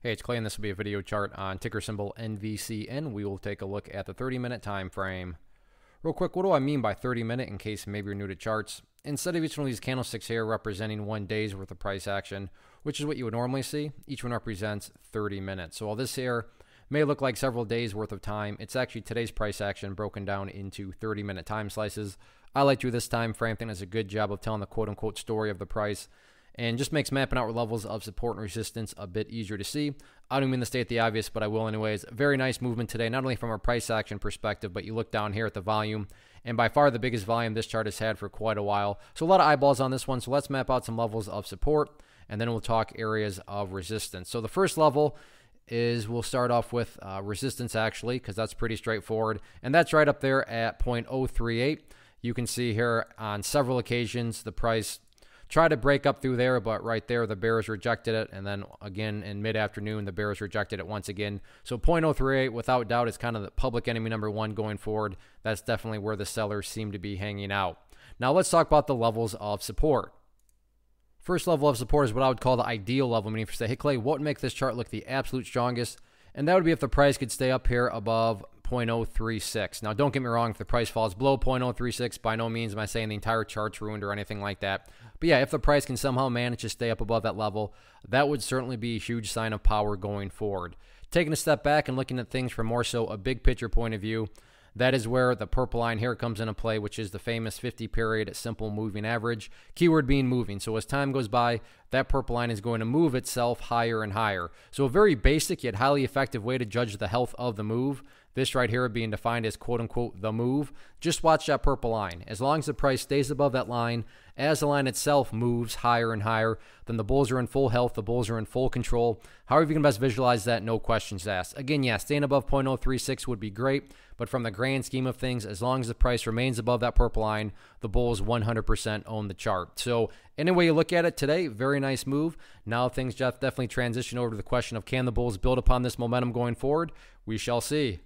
Hey, it's Clay, and this will be a video chart on ticker symbol NVCN. We will take a look at the 30-minute time frame. Real quick, what do I mean by 30-minute in case maybe you're new to charts? Instead of each one of these candlesticks here representing 1 day's worth of price action, which is what you would normally see, each one represents 30 minutes. So while this here may look like several days worth of time, it's actually today's price action broken down into 30-minute time slices. I like to do this time frame. I think it's a good job of telling the quote-unquote story of the price, and just makes mapping out levels of support and resistance a bit easier to see. I don't mean to state the obvious, but I will anyways. Very nice movement today, not only from a price action perspective, but you look down here at the volume, and by far the biggest volume this chart has had for quite a while. So a lot of eyeballs on this one, so let's map out some levels of support, and then we'll talk areas of resistance. So the first level is we'll start off with resistance actually, because that's pretty straightforward, and that's right up there at 0.038. You can see here on several occasions the price try to break up through there, but right there the bears rejected it, and then again in mid-afternoon the bears rejected it once again. So 0.038 without doubt is kind of the public enemy number one going forward. That's definitely where the sellers seem to be hanging out. Now let's talk about the levels of support. First level of support is what I would call the ideal level, meaning if you say, hey Clay, what would make this chart look the absolute strongest? And that would be if the price could stay up here above 0.036. Now, don't get me wrong, if the price falls below 0.036, by no means am I saying the entire chart's ruined or anything like that. But yeah, if the price can somehow manage to stay up above that level, that would certainly be a huge sign of power going forward. Taking a step back and looking at things from more so a big picture point of view, that is where the purple line here comes into play, which is the famous 50-period simple moving average, keyword being moving. So as time goes by, that purple line is going to move itself higher and higher. So a very basic yet highly effective way to judge the health of the move, this right here being defined as quote-unquote the move, just watch that purple line. As long as the price stays above that line, as the line itself moves higher and higher, then the bulls are in full health, the bulls are in full control. However you can best visualize that, no questions asked. Again, yeah, staying above 0.036 would be great, but from the grand scheme of things, as long as the price remains above that purple line, the bulls 100% own the chart. So any way you look at it today, very nice move. Now things definitely transition over to the question of, can the bulls build upon this momentum going forward? We shall see.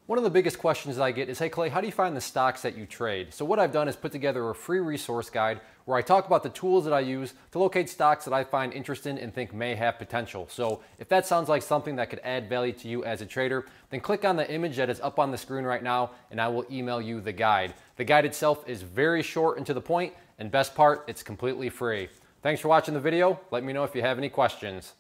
One of the biggest questions that I get is, hey Clay, how do you find the stocks that you trade? So what I've done is put together a free resource guide where I talk about the tools that I use to locate stocks that I find interesting and think may have potential. So if that sounds like something that could add value to you as a trader, then click on the image that is up on the screen right now and I will email you the guide. The guide itself is very short and to the point, and best part, it's completely free. Thanks for watching the video. Let me know if you have any questions.